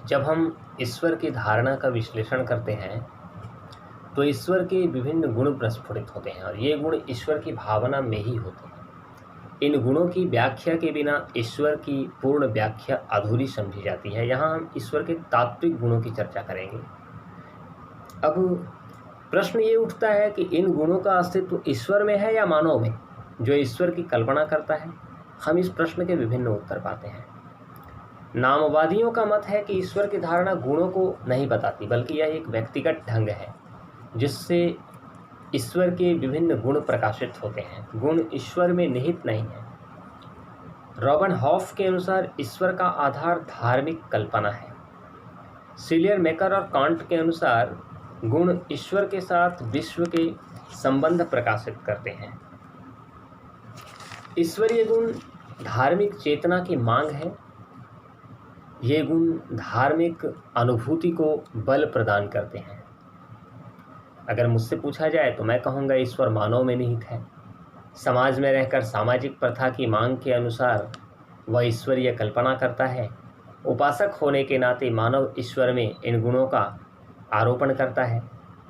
जब हम ईश्वर की धारणा का विश्लेषण करते हैं तो ईश्वर के विभिन्न गुण प्रस्फुटित होते हैं और ये गुण ईश्वर की भावना में ही होते हैं। इन गुणों की व्याख्या के बिना ईश्वर की पूर्ण व्याख्या अधूरी समझी जाती है। यहाँ हम ईश्वर के तात्विक गुणों की चर्चा करेंगे। अब प्रश्न ये उठता है कि इन गुणों का अस्तित्व ईश्वर में है या मानव में, जो ईश्वर की कल्पना करता है। हम इस प्रश्न के विभिन्न उत्तर पाते हैं। नामवादियों का मत है कि ईश्वर की धारणा गुणों को नहीं बताती, बल्कि यह एक व्यक्तिगत ढंग है जिससे ईश्वर के विभिन्न गुण प्रकाशित होते हैं। गुण ईश्वर में निहित नहीं है। रॉबर्ट हॉफ के अनुसार ईश्वर का आधार धार्मिक कल्पना है। सिलियर मेकर और कांट के अनुसार गुण ईश्वर के साथ विश्व के संबंध प्रकाशित करते हैं। ईश्वरीय गुण धार्मिक चेतना की मांग है। ये गुण धार्मिक अनुभूति को बल प्रदान करते हैं। अगर मुझसे पूछा जाए तो मैं कहूँगा ईश्वर मानव में निहित है। समाज में रहकर सामाजिक प्रथा की मांग के अनुसार वह ईश्वरीय कल्पना करता है। उपासक होने के नाते मानव ईश्वर में इन गुणों का आरोपण करता है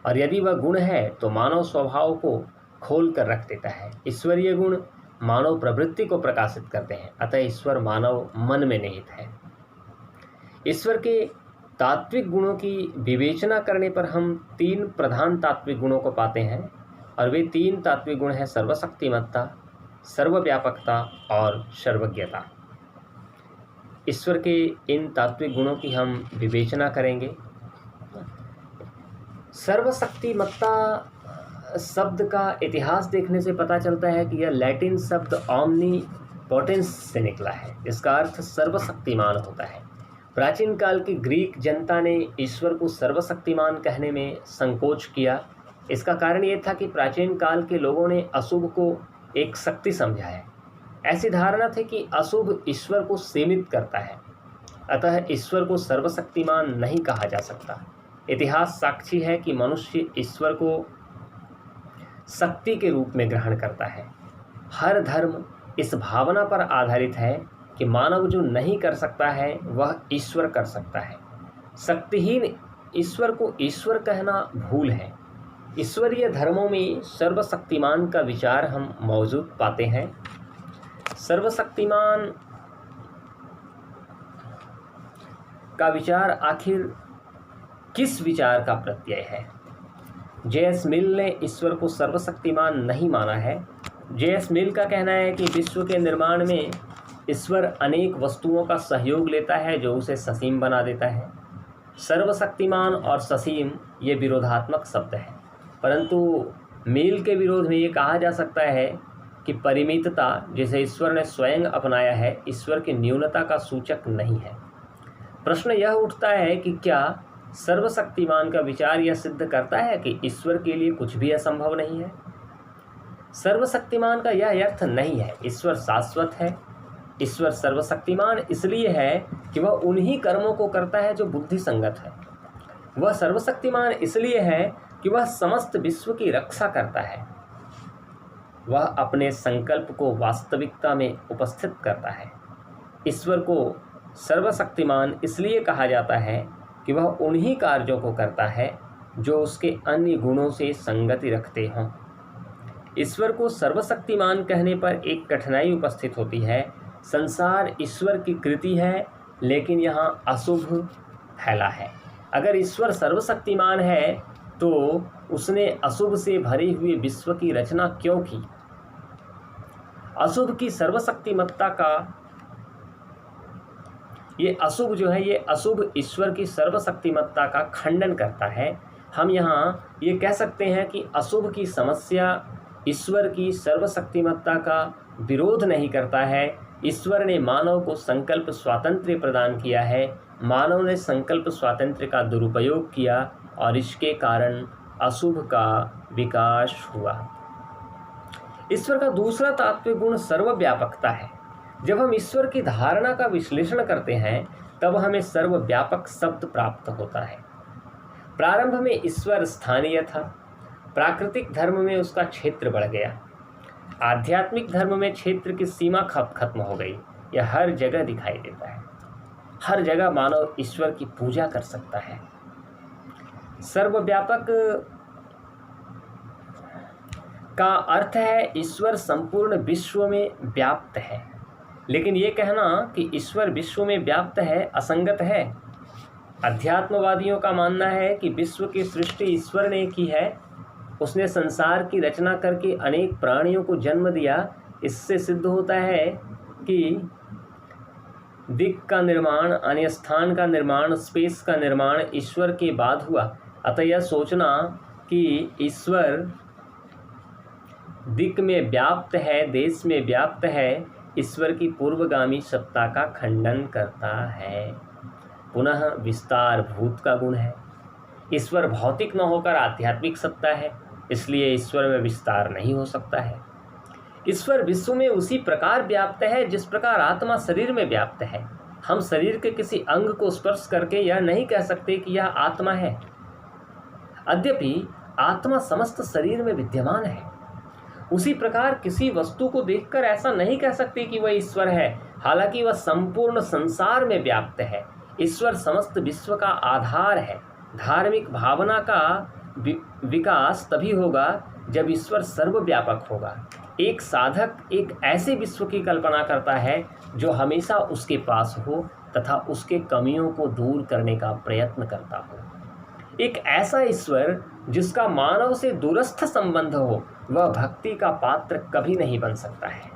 और यदि वह गुण है तो मानव स्वभाव को खोल कर रख देता है। ईश्वरीय गुण मानव प्रवृत्ति को प्रकाशित करते हैं, अतः ईश्वर मानव मन में निहित है। ईश्वर के तात्विक गुणों की विवेचना करने पर हम 3 प्रधान तात्विक गुणों को पाते हैं और वे 3 तात्विक गुण हैं सर्वशक्तिमत्ता, सर्वव्यापकता और सर्वज्ञता। ईश्वर के इन तात्विक गुणों की हम विवेचना करेंगे। सर्वशक्तिमत्ता शब्द का इतिहास देखने से पता चलता है कि यह लैटिन शब्द ओमनी पोटेंस से निकला है, जिसका अर्थ सर्वशक्तिमान होता है। प्राचीन काल की ग्रीक जनता ने ईश्वर को सर्वशक्तिमान कहने में संकोच किया। इसका कारण ये था कि प्राचीन काल के लोगों ने अशुभ को एक शक्ति समझा है। ऐसी धारणा थी कि अशुभ ईश्वर को सीमित करता है, अतः ईश्वर को सर्वशक्तिमान नहीं कहा जा सकता। इतिहास साक्षी है कि मनुष्य ईश्वर को शक्ति के रूप में ग्रहण करता है। हर धर्म इस भावना पर आधारित है कि मानव जो नहीं कर सकता है वह ईश्वर कर सकता है। शक्तिहीन ईश्वर को ईश्वर कहना भूल है। ईश्वरीय धर्मों में सर्वशक्तिमान का विचार हम मौजूद पाते हैं। सर्वशक्तिमान का विचार आखिर किस विचार का प्रत्यय है? जे.एस. मिल ने ईश्वर को सर्वशक्तिमान नहीं माना है। जे.एस. मिल का कहना है कि विश्व के निर्माण में ईश्वर अनेक वस्तुओं का सहयोग लेता है जो उसे ससीम बना देता है। सर्वशक्तिमान और ससीम ये विरोधात्मक शब्द हैं, परंतु मील के विरोध में ये कहा जा सकता है कि परिमितता जिसे ईश्वर ने स्वयं अपनाया है ईश्वर की न्यूनता का सूचक नहीं है। प्रश्न यह उठता है कि क्या सर्वशक्तिमान का विचार यह सिद्ध करता है कि ईश्वर के लिए कुछ भी असंभव नहीं है? सर्वशक्तिमान का यह अर्थ नहीं है। ईश्वर शाश्वत है। ईश्वर सर्वशक्तिमान इसलिए है कि वह उन्हीं कर्मों को करता है जो बुद्धि संगत है। वह सर्वशक्तिमान इसलिए है कि वह समस्त विश्व की रक्षा करता है। वह अपने संकल्प को वास्तविकता में उपस्थित करता है। ईश्वर को सर्वशक्तिमान इसलिए कहा जाता है कि वह उन्हीं कार्यों को करता है जो उसके अन्य गुणों से संगति रखते हों। ईश्वर को सर्वशक्तिमान कहने पर एक कठिनाई उपस्थित होती है। संसार ईश्वर की कृति है, लेकिन यहाँ अशुभ फैला है। अगर ईश्वर सर्वशक्तिमान है तो उसने अशुभ से भरे हुए विश्व की रचना क्यों की? अशुभ की सर्वशक्तिमत्ता का ये अशुभ जो है, ये अशुभ ईश्वर की सर्वशक्तिमत्ता का खंडन करता है। हम यहाँ ये कह सकते हैं कि अशुभ की समस्या ईश्वर की सर्वशक्तिमत्ता का विरोध नहीं करता है। ईश्वर ने मानव को संकल्प स्वातंत्र्य प्रदान किया है। मानव ने संकल्प स्वातंत्र्य का दुरुपयोग किया और इसके कारण अशुभ का विकास हुआ। ईश्वर का दूसरा तात्विक गुण सर्वव्यापकता है। जब हम ईश्वर की धारणा का विश्लेषण करते हैं तब हमें सर्वव्यापक शब्द प्राप्त होता है। प्रारंभ में ईश्वर स्थानीय था। प्राकृतिक धर्म में उसका क्षेत्र बढ़ गया। आध्यात्मिक धर्म में क्षेत्र की सीमा खत्म हो गई। यह हर जगह दिखाई देता है। हर जगह मानव ईश्वर की पूजा कर सकता है। सर्वव्यापक का अर्थ है ईश्वर संपूर्ण विश्व में व्याप्त है, लेकिन ये कहना कि ईश्वर विश्व में व्याप्त है असंगत है। अध्यात्मवादियों का मानना है कि विश्व की सृष्टि ईश्वर ने की है। उसने संसार की रचना करके अनेक प्राणियों को जन्म दिया। इससे सिद्ध होता है कि दिक् का निर्माण, अन्य स्थान का निर्माण, स्पेस का निर्माण ईश्वर के बाद हुआ। अतः यह सोचना कि ईश्वर दिक् में व्याप्त है, देश में व्याप्त है, ईश्वर की पूर्वगामी सत्ता का खंडन करता है। पुनः विस्तार भूत का गुण है। ईश्वर भौतिक न होकर आध्यात्मिक सत्ता है, इसलिए ईश्वर में विस्तार नहीं हो सकता है। ईश्वर विश्व में उसी प्रकार व्याप्त है जिस प्रकार आत्मा शरीर में व्याप्त है। हम शरीर के किसी अंग को स्पर्श करके यह नहीं कह सकते कि यह आत्मा है। यद्यपि आत्मा समस्त शरीर में विद्यमान है, उसी प्रकार किसी वस्तु को देखकर ऐसा नहीं कह सकते कि वह ईश्वर है, हालांकि वह संपूर्ण संसार में व्याप्त है। ईश्वर समस्त विश्व का आधार है। धार्मिक भावना का विकास तभी होगा जब ईश्वर सर्वव्यापक होगा। एक साधक एक ऐसे विश्व की कल्पना करता है जो हमेशा उसके पास हो तथा उसके कमियों को दूर करने का प्रयत्न करता हो। एक ऐसा ईश्वर जिसका मानव से दूरस्थ संबंध हो, वह भक्ति का पात्र कभी नहीं बन सकता है।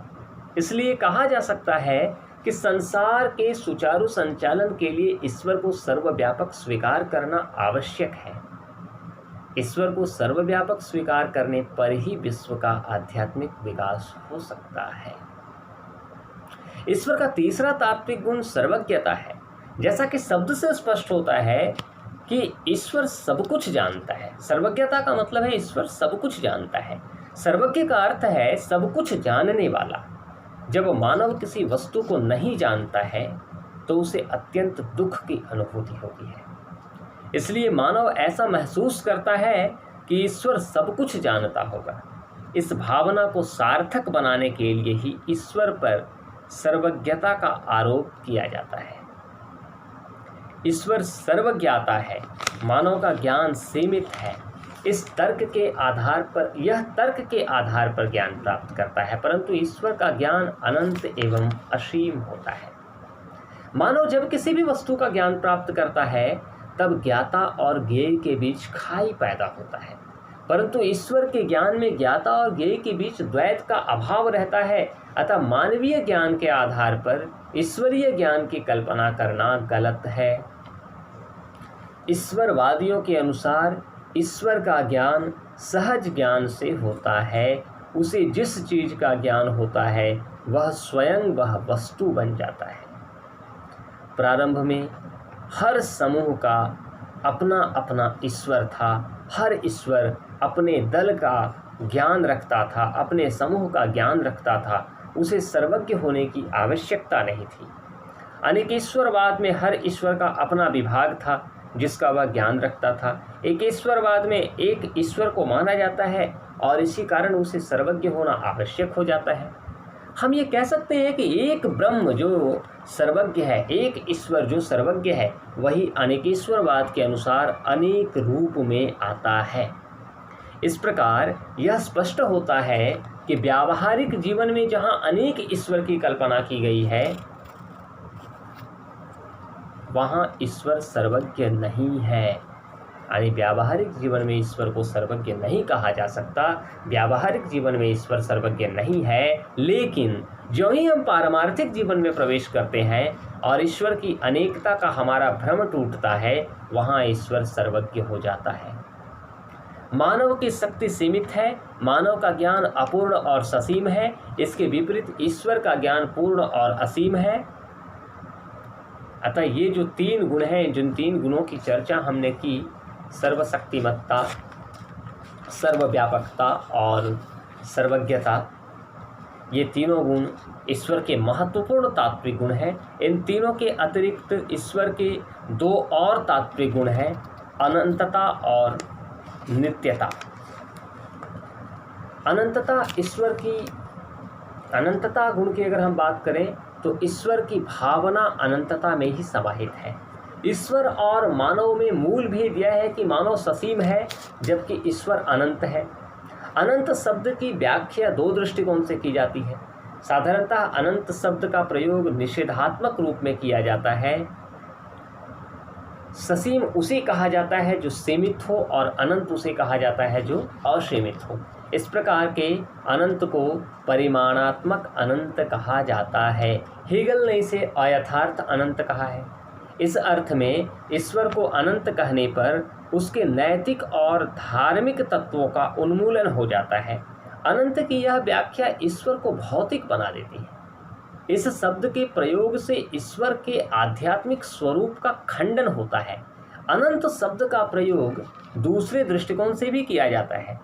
इसलिए कहा जा सकता है कि संसार के सुचारू संचालन के लिए ईश्वर को सर्वव्यापक स्वीकार करना आवश्यक है। ईश्वर को सर्वव्यापक स्वीकार करने पर ही विश्व का आध्यात्मिक विकास हो सकता है। ईश्वर का तीसरा तात्विक गुण सर्वज्ञता है। जैसा कि शब्द से स्पष्ट होता है कि ईश्वर सब कुछ जानता है। सर्वज्ञता का मतलब है ईश्वर सब कुछ जानता है। सर्वज्ञ का अर्थ है सब कुछ जानने वाला। जब मानव किसी वस्तु को नहीं जानता है तो उसे अत्यंत दुख की अनुभूति होती है। इसलिए मानव ऐसा महसूस करता है कि ईश्वर सब कुछ जानता होगा। इस भावना को सार्थक बनाने के लिए ही ईश्वर पर सर्वज्ञता का आरोप किया जाता है। ईश्वर सर्वज्ञाता है, मानव का ज्ञान सीमित है। यह तर्क के आधार पर ज्ञान प्राप्त करता है, परंतु ईश्वर का ज्ञान अनंत एवं असीम होता है। मानव जब किसी भी वस्तु का ज्ञान प्राप्त करता है तब ज्ञाता और ज्ञेय के बीच खाई पैदा होता है, परंतु ईश्वर के ज्ञान में ज्ञाता और ज्ञेय के बीच द्वैत का अभाव रहता है। अतः मानवीय ज्ञान के आधार पर ईश्वरीय ज्ञान की कल्पना करना गलत है। ईश्वरवादियों के अनुसार ईश्वर का ज्ञान सहज ज्ञान से होता है। उसे जिस चीज का ज्ञान होता है वह स्वयं वह वस्तु बन जाता है। प्रारंभ में हर समूह का अपना अपना ईश्वर था। हर ईश्वर अपने दल का ज्ञान रखता था, अपने समूह का ज्ञान रखता था। उसे सर्वज्ञ होने की आवश्यकता नहीं थी। अनेकेश्वरवाद में हर ईश्वर का अपना विभाग था जिसका वह ज्ञान रखता था। एक ईश्वरवाद में एक ईश्वर को माना जाता है और इसी कारण उसे सर्वज्ञ होना आवश्यक हो जाता है। हम ये कह सकते हैं कि एक ब्रह्म जो सर्वज्ञ है, एक ईश्वर जो सर्वज्ञ है, वही अनेकेश्वरवाद के अनुसार अनेक रूप में आता है। इस प्रकार यह स्पष्ट होता है कि व्यावहारिक जीवन में जहाँ अनेक ईश्वर की कल्पना की गई है वहाँ ईश्वर सर्वज्ञ नहीं है। यानी व्यावहारिक जीवन में ईश्वर को सर्वज्ञ नहीं कहा जा सकता। व्यावहारिक जीवन में ईश्वर सर्वज्ञ नहीं है, लेकिन जो ही हम पारमार्थिक जीवन में प्रवेश करते हैं और ईश्वर की अनेकता का हमारा भ्रम टूटता है, वहाँ ईश्वर सर्वज्ञ हो जाता है। मानव की शक्ति सीमित है, मानव का ज्ञान अपूर्ण और ससीम है। इसके विपरीत ईश्वर का ज्ञान पूर्ण और असीम है। अतः ये जो तीन गुण हैं, जिन तीन गुणों की चर्चा हमने की, सर्वशक्तिमत्ता, सर्वव्यापकता और सर्वज्ञता, ये तीनों गुण ईश्वर के महत्वपूर्ण तात्विक गुण हैं। इन तीनों के अतिरिक्त ईश्वर के दो और तात्विक गुण हैं, अनंतता और नित्यता। अनंतता ईश्वर की, अनंतता गुण की अगर हम बात करें तो ईश्वर की भावना अनंतता में ही समाहित है। ईश्वर और मानव में मूल भेद यह है कि मानव ससीम है जबकि ईश्वर अनंत है। अनंत शब्द की व्याख्या दो दृष्टिकोण से की जाती है। साधारणतः अनंत शब्द का प्रयोग निषेधात्मक रूप में किया जाता है। ससीम उसे कहा जाता है जो सीमित हो और अनंत उसे कहा जाता है जो असीमित हो। इस प्रकार के अनंत को परिमाणात्मक अनंत कहा जाता है। हेगल ने इसे अयथार्थ अनंत कहा है। इस अर्थ में ईश्वर को अनंत कहने पर उसके नैतिक और धार्मिक तत्वों का उन्मूलन हो जाता है। अनंत की यह व्याख्या ईश्वर को भौतिक बना देती है। इस शब्द के प्रयोग से ईश्वर के आध्यात्मिक स्वरूप का खंडन होता है। अनंत शब्द का प्रयोग दूसरे दृष्टिकोण से भी किया जाता है।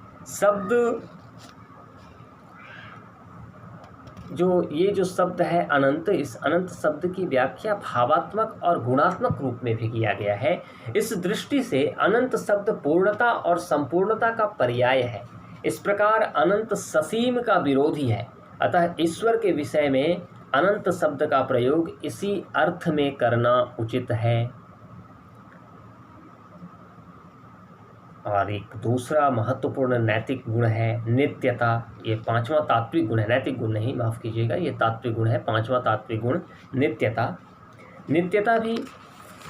जो शब्द है अनंत, इस अनंत शब्द की व्याख्या भावात्मक और गुणात्मक रूप में भी किया गया है। इस दृष्टि से अनंत शब्द पूर्णता और संपूर्णता का पर्याय है। इस प्रकार अनंत ससीम का विरोधी है। अतः ईश्वर के विषय में अनंत शब्द का प्रयोग इसी अर्थ में करना उचित है। और एक दूसरा महत्वपूर्ण नैतिक गुण है नित्यता। ये पांचवा तात्विक गुण है, नैतिक गुण नहीं, माफ कीजिएगा, ये तात्विक गुण है, पांचवा तात्विक गुण नित्यता। नित्यता भी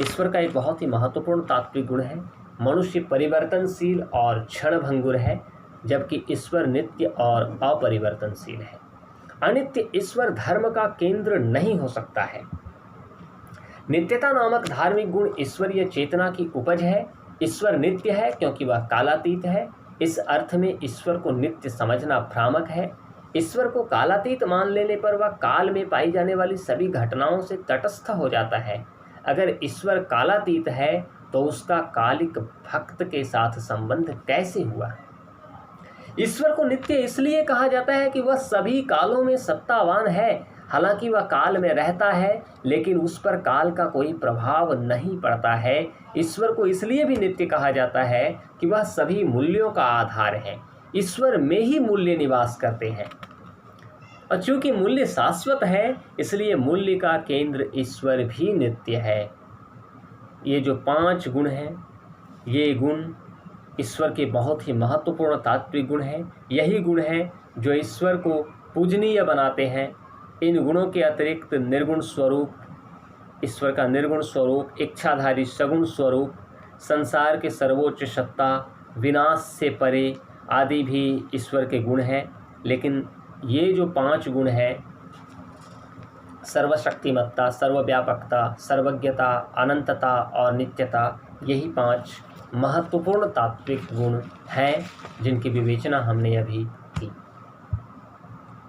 ईश्वर का एक बहुत ही महत्वपूर्ण तात्विक गुण है। मनुष्य परिवर्तनशील और क्षणभंगुर है जबकि ईश्वर नित्य और अपरिवर्तनशील है। अनित्य ईश्वर धर्म का केंद्र नहीं हो सकता है। नित्यता नामक धार्मिक गुण ईश्वरीय चेतना की उपज है। ईश्वर नित्य है क्योंकि वह कालातीत है। इस अर्थ में ईश्वर को नित्य समझना भ्रामक है। ईश्वर को कालातीत मान लेने पर वह काल में पाई जाने वाली सभी घटनाओं से तटस्थ हो जाता है। अगर ईश्वर कालातीत है तो उसका कालिक भक्त के साथ संबंध कैसे हुआ? ईश्वर को नित्य इसलिए कहा जाता है कि वह सभी कालों में सत्तावान है। हालांकि वह काल में रहता है लेकिन उस पर काल का कोई प्रभाव नहीं पड़ता है। ईश्वर को इसलिए भी नित्य कहा जाता है कि वह सभी मूल्यों का आधार है। ईश्वर में ही मूल्य निवास करते हैं और चूंकि मूल्य शाश्वत है इसलिए मूल्य का केंद्र ईश्वर भी नित्य है। ये जो 5 गुण हैं, ये गुण ईश्वर के बहुत ही महत्वपूर्ण तात्विक गुण हैं। यही गुण हैं जो ईश्वर को पूजनीय बनाते हैं। इन गुणों के अतिरिक्त निर्गुण स्वरूप, ईश्वर का निर्गुण स्वरूप, इच्छाधारी सगुण स्वरूप, संसार के सर्वोच्च सत्ता, विनाश से परे आदि भी ईश्वर के गुण हैं। लेकिन ये जो 5 गुण हैं, सर्वशक्तिमत्ता, सर्वव्यापकता, सर्वज्ञता, अनंतता और नित्यता, यही 5 महत्वपूर्ण तात्विक गुण हैं जिनकी विवेचना हमने अभी की।